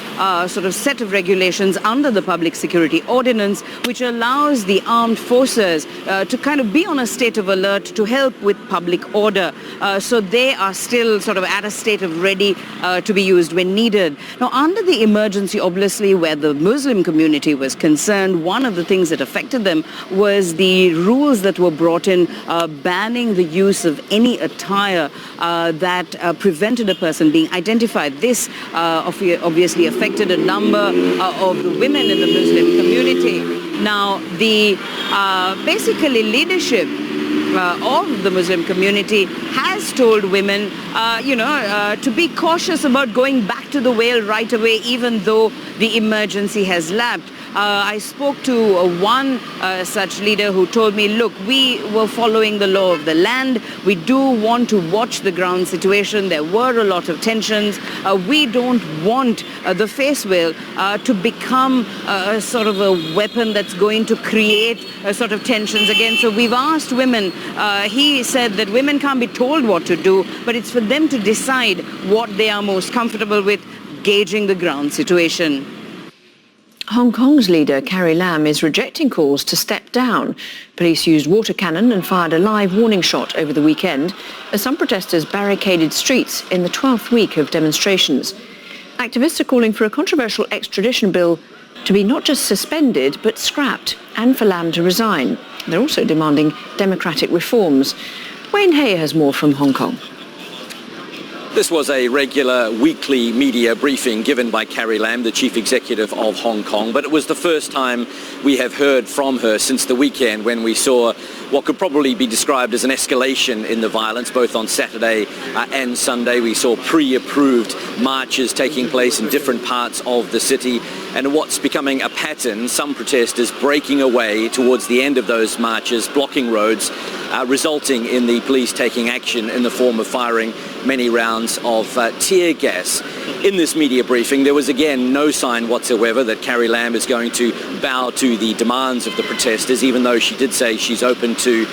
sort of set of regulations under the Public Security Ordinance, which allows the armed forces to kind of be on a state of alert to help with public order. So they are still sort of at a state of ready to be used when needed. Now, under the emergency, obviously, where the Muslim community was concerned, one of the things that affected them was the rules that were brought in banning the use of any attire that prevented a person being identified. This obviously affected a number of the women in the Muslim community. Now, the basically leadership of the Muslim community has told women, to be cautious about going back to the well right away, even though the emergency has lapsed. I spoke to one such leader who told me, look, we were following the law of the land. We do want to watch the ground situation. There were a lot of tensions. We don't want the face veil to become sort of a weapon that's going to create sort of tensions again. So we've asked women, he said that women can't be told what to do, but it's for them to decide what they are most comfortable with, gauging the ground situation. Hong Kong's leader, Carrie Lam, is rejecting calls to step down. Police used water cannon and fired a live warning shot over the weekend as some protesters barricaded streets in the 12th week of demonstrations. Activists are calling for a controversial extradition bill to be not just suspended but scrapped, and for Lam to resign. They're also demanding democratic reforms. Wayne Hay has more from Hong Kong. This was a regular weekly media briefing given by Carrie Lam, the chief executive of Hong Kong, but it was the first time we have heard from her since the weekend, when we saw what could probably be described as an escalation in the violence, both on Saturday and Sunday. We saw pre-approved marches taking place in different parts of the city, and what's becoming a pattern, some protesters breaking away towards the end of those marches, blocking roads, resulting in the police taking action in the form of firing many rounds of tear gas. In this media briefing, there was again no sign whatsoever that Carrie Lam is going to bow to the demands of the protesters, even though she did say she's open to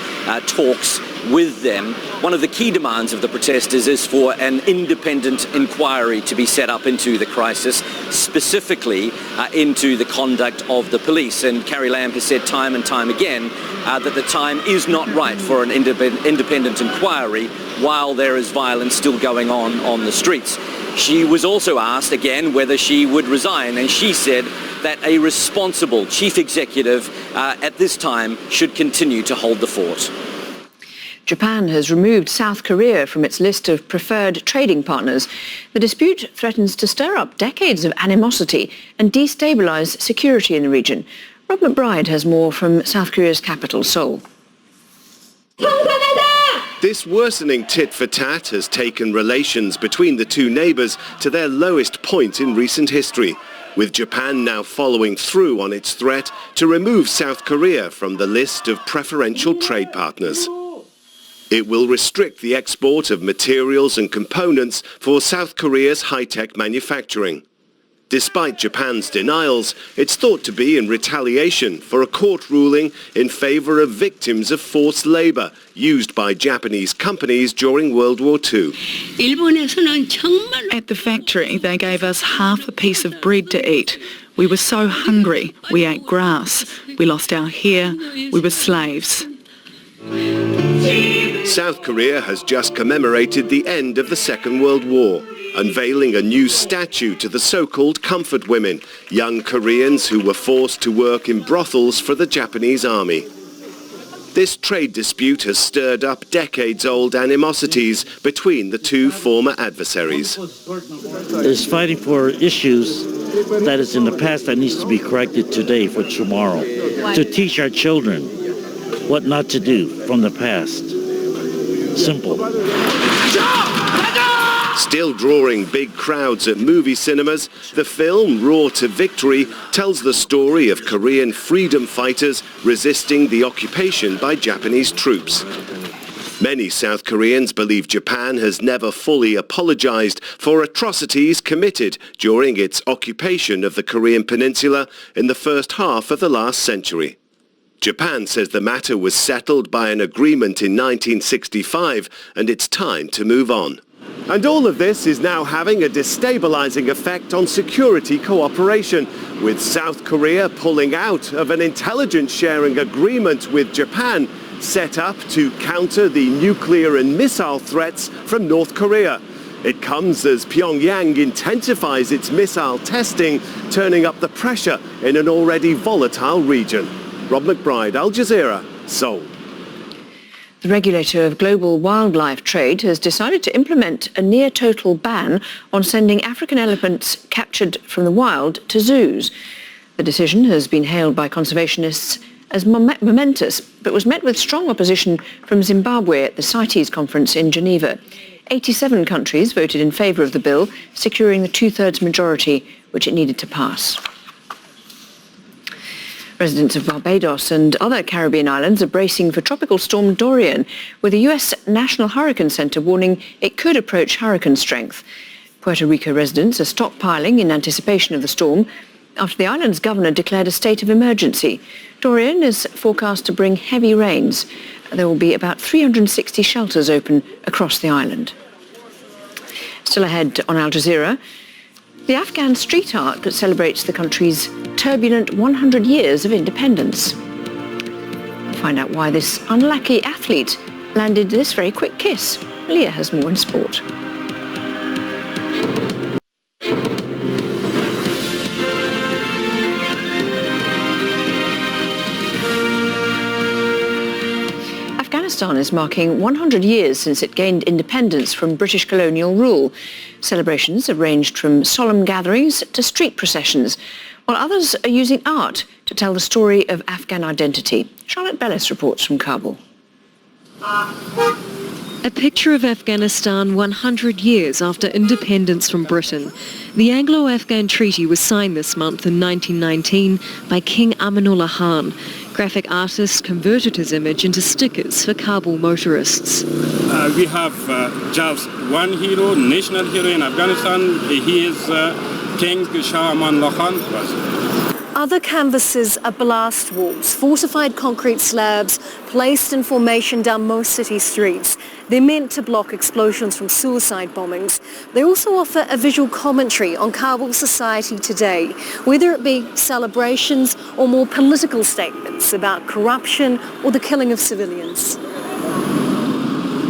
talks with them. One of the key demands of the protesters is for an independent inquiry to be set up into the crisis, specifically into the conduct of the police. And Carrie Lam has said time and time again that the time is not right for an independent inquiry while there is violence still going on the streets. She was also asked again whether she would resign, and she said that a responsible chief executive at this time should continue to hold the fort. Japan has removed South Korea from its list of preferred trading partners. The dispute threatens to stir up decades of animosity and destabilise security in the region. Rob McBride has more from South Korea's capital, Seoul. This worsening tit-for-tat has taken relations between the two neighbours to their lowest point in recent history, with Japan now following through on its threat to remove South Korea from the list of preferential trade partners. It will restrict the export of materials and components for South Korea's high-tech manufacturing. Despite Japan's denials, it's thought to be in retaliation for a court ruling in favour of victims of forced labour used by Japanese companies during World War II. At the factory, they gave us half a piece of bread to eat. We were so hungry, we ate grass. We lost our hair, we were slaves. South Korea has just commemorated the end of the Second World War, unveiling a new statue to the so-called comfort women, young Koreans who were forced to work in brothels for the Japanese army. This trade dispute has stirred up decades-old animosities between the two former adversaries. Is fighting for issues that is in the past that needs to be corrected today for tomorrow, to teach our children what not to do from the past. Simple. Still drawing big crowds at movie cinemas, the film Raw to Victory tells the story of Korean freedom fighters resisting the occupation by Japanese troops. Many South Koreans believe Japan has never fully apologized for atrocities committed during its occupation of the Korean peninsula in the first half of the last century. Japan says the matter was settled by an agreement in 1965 and it's time to move on. And all of this is now having a destabilizing effect on security cooperation, with South Korea pulling out of an intelligence sharing agreement with Japan set up to counter the nuclear and missile threats from North Korea. It comes as Pyongyang intensifies its missile testing, turning up the pressure in an already volatile region. Rob McBride, Al Jazeera, Seoul. The regulator of global wildlife trade has decided to implement a near-total ban on sending African elephants captured from the wild to zoos. The decision has been hailed by conservationists as momentous, but was met with strong opposition from Zimbabwe at the CITES conference in Geneva. 87 countries voted in favour of the bill, securing the two-thirds majority which it needed to pass. Residents of Barbados and other Caribbean islands are bracing for Tropical Storm Dorian, with the US National Hurricane Center warning it could approach hurricane strength. Puerto Rico residents are stockpiling in anticipation of the storm after the island's governor declared a state of emergency. Dorian is forecast to bring heavy rains. There will be about 360 shelters open across the island. Still ahead on Al Jazeera, the Afghan street art that celebrates the country's turbulent 100 years of independence. We'll find out why this unlucky athlete landed this very quick kiss. Leah has more in sport. Afghanistan is marking 100 years since it gained independence from British colonial rule. Celebrations have ranged from solemn gatherings to street processions, while others are using art to tell the story of Afghan identity. Charlotte Bellis reports from Kabul. A picture of Afghanistan 100 years after independence from Britain. The Anglo-Afghan Treaty was signed this month in 1919 by King Amanullah Khan. Graphic artists converted his image into stickers for Kabul motorists. We have just one hero, national hero in Afghanistan. He is King Shah Amanullah Khan. Other canvases are blast walls, fortified concrete slabs placed in formation down most city streets. They're meant to block explosions from suicide bombings. They also offer a visual commentary on Kabul society today, whether it be celebrations or more political statements about corruption or the killing of civilians.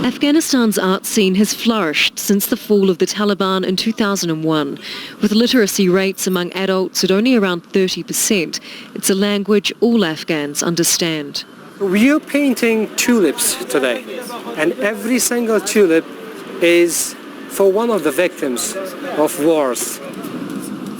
Afghanistan's art scene has flourished since the fall of the Taliban in 2001. With literacy rates among adults at only around 30%, it's a language all Afghans understand. We are painting tulips today, and every single tulip is for one of the victims of wars.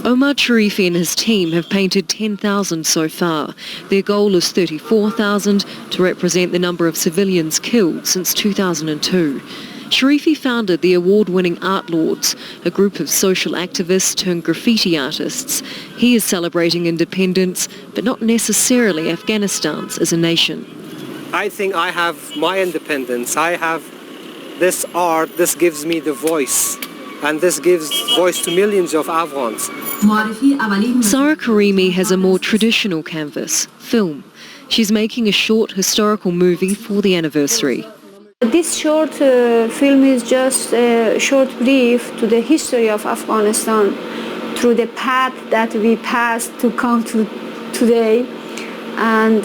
Omar Sharifi and his team have painted 10,000 so far. Their goal is 34,000 to represent the number of civilians killed since 2002. Sharifi founded the award-winning Art Lords, a group of social activists turned graffiti artists. He is celebrating independence, but not necessarily Afghanistan's as a nation. I think I have my independence. I have this art. This gives me the voice. And this gives voice to millions of Afghans. Sarah Karimi has a more traditional canvas, film. She's making a short historical movie for the anniversary. This short film is just a short brief to the history of Afghanistan through the path that we passed to come to today, and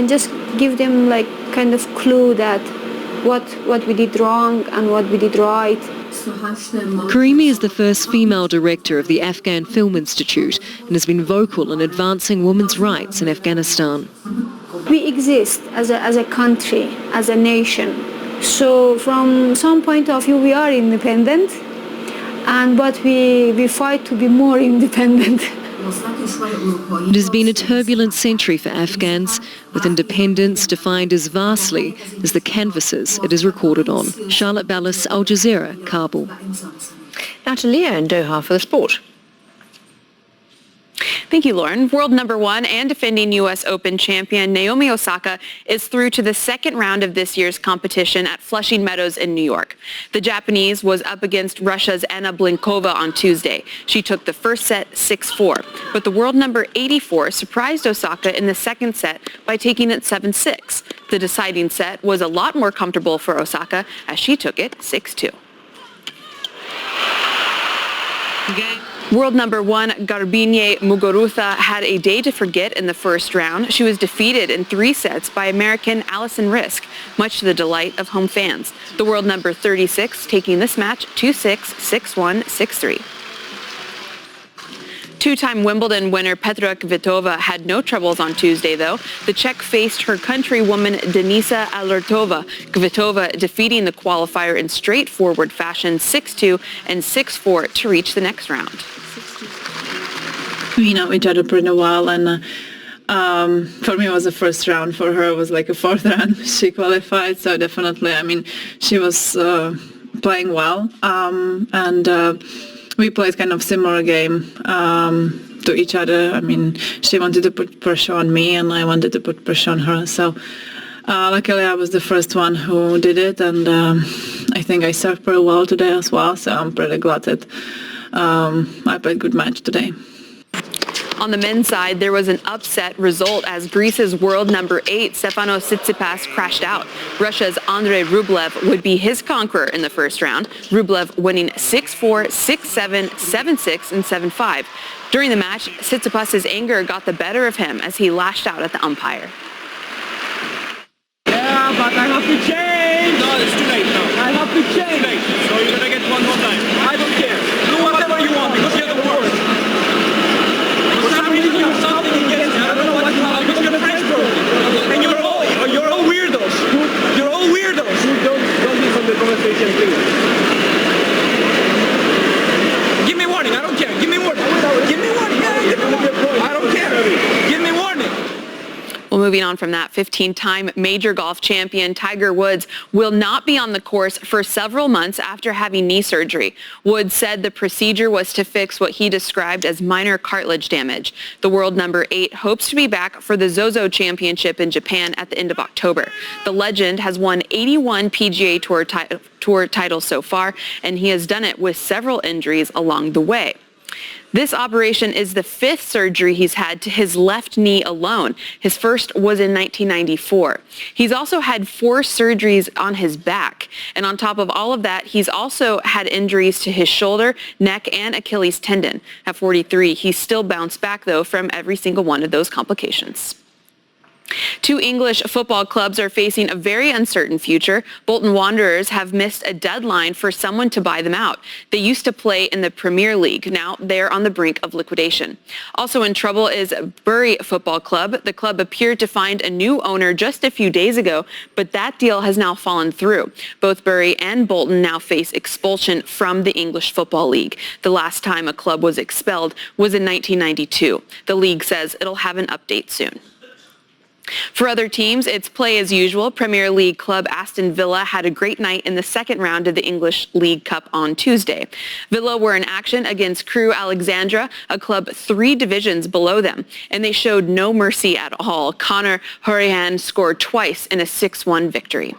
just give them like kind of clue that what we did wrong and what we did right. Karimi is the first female director of the Afghan Film Institute and has been vocal in advancing women's rights in Afghanistan. We exist as a country, as a nation. So from some point of view, we are independent, but we fight to be more independent. It has been a turbulent century for Afghans, with independence defined as vastly as the canvases it is recorded on. Charlotte Bellis, Al Jazeera, Kabul. Now to Leah in Doha for the sport. Thank you, Lauren. World number 1 and defending U.S. Open champion Naomi Osaka is through to the second round of this year's competition at Flushing Meadows in New York. The Japanese was up against Russia's Anna Blinkova on Tuesday. She took the first set 6-4, but the world number 84 surprised Osaka in the second set by taking it 7-6. The deciding set was a lot more comfortable for Osaka as she took it 6-2. World number 1 Garbine Muguruza had a day to forget in the first round. She was defeated in 3 sets by American Allison Risk, much to the delight of home fans. The world number 36 taking this match 2-6, 6-1, 6-3. Two-time Wimbledon winner Petra Kvitova had no troubles on Tuesday, though. The Czech faced her countrywoman Denisa Alertova. Kvitova defeating the qualifier in straightforward fashion 6-2 and 6-4 to reach the next round. We know each other pretty well, and for me it was the first round. For her it was like a fourth round. She qualified, so definitely, I mean, she was playing well, and we played kind of similar game to each other. I mean, she wanted to put pressure on me and I wanted to put pressure on her. So luckily I was the first one who did it, and I think I served pretty well today as well. So I'm pretty glad that I played a good match today. On the men's side, there was an upset result as Greece's world number 8, Stefanos Tsitsipas, crashed out. Russia's Andrei Rublev would be his conqueror in the first round, Rublev winning 6-4, 6-7, 7-6, and 7-5. During the match, Tsitsipas' anger got the better of him as he lashed out at the umpire. Yeah, but I have to change! No, it's too late now. I have to change! Too late. So you're gonna get one more time. I don't care. Do whatever you want because you're the worst. Something against me. I don't know what you have because you're the French girl. And you're all weirdos. You're all weirdos. Don't listen to the conversation, please. Give me warning. I don't care. Give me warning. Give me warning. Yeah, give me warning. I don't care. Give me warning. Well, moving on from that, 15-time major golf champion Tiger Woods will not be on the course for several months after having knee surgery. Woods said the procedure was to fix what he described as minor cartilage damage. The world number 8 hopes to be back for the Zozo Championship in Japan at the end of October. The legend has won 81 PGA Tour titles so far, and he has done it with several injuries along the way. This operation is the 5th surgery he's had to his left knee alone. His first was in 1994. He's also had 4 surgeries on his back. And on top of all of that, he's also had injuries to his shoulder, neck, and Achilles tendon. At 43, he's still bounced back, though, from every single one of those complications. 2 English football clubs are facing a very uncertain future. Bolton Wanderers have missed a deadline for someone to buy them out. They used to play in the Premier League. Now they're on the brink of liquidation. Also in trouble is Bury Football Club. The club appeared to find a new owner just a few days ago, but that deal has now fallen through. Both Bury and Bolton now face expulsion from the English Football League. The last time a club was expelled was in 1992. The league says it'll have an update soon. For other teams, it's play as usual. Premier League club Aston Villa had a great night in the second round of the English League Cup on Tuesday. Villa were in action against Crewe Alexandra, a club 3 divisions below them, and they showed no mercy at all. Conor Hourihane scored twice in a 6-1 victory.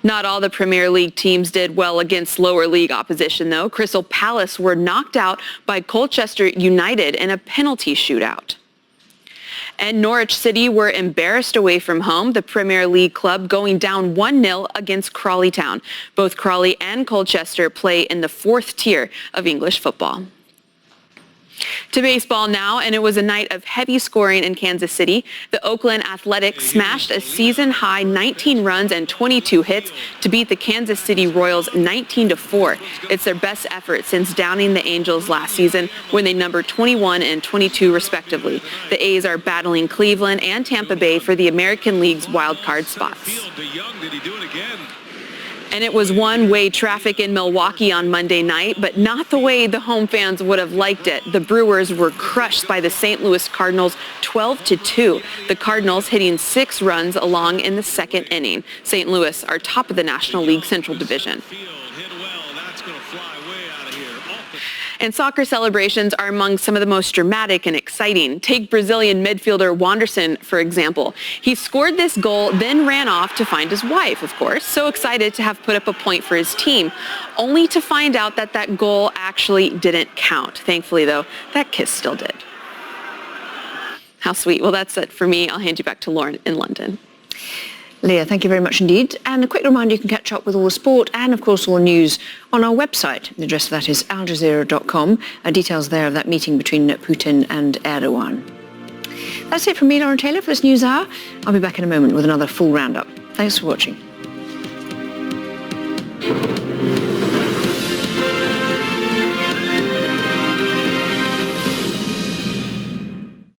Not all the Premier League teams did well against lower league opposition, though. Crystal Palace were knocked out by Colchester United in a penalty shootout. And Norwich City were embarrassed away from home, the Premier League club going down 1-0 against Crawley Town. Both Crawley and Colchester play in the 4th tier of English football. To baseball now, and it was a night of heavy scoring in Kansas City. The Oakland Athletics smashed a season-high 19 runs and 22 hits to beat the Kansas City Royals 19-4. It's their best effort since downing the Angels last season when they numbered 21 and 22 respectively. The A's are battling Cleveland and Tampa Bay for the American League's wild card spots. And it was one-way traffic in Milwaukee on Monday night, but not the way the home fans would have liked it. The Brewers were crushed by the St. Louis Cardinals 12-2. The Cardinals hitting 6 runs along in the 2nd inning. St. Louis are top of the National League Central Division. And soccer celebrations are among some of the most dramatic and exciting. Take Brazilian midfielder Wanderson, for example. He scored this goal, then ran off to find his wife, of course, so excited to have put up a point for his team, only to find out that that goal actually didn't count. Thankfully, though, that kiss still did. How sweet. Well, that's it for me. I'll hand you back to Lauren in London. Leah, thank you very much indeed. And a quick reminder, you can catch up with all the sport and, of course, all news on our website. The address of that is aljazeera.com. Details there of that meeting between Putin and Erdogan. That's it from me, Lauren Taylor, for this News Hour. I'll be back in a moment with another full roundup. Thanks for watching.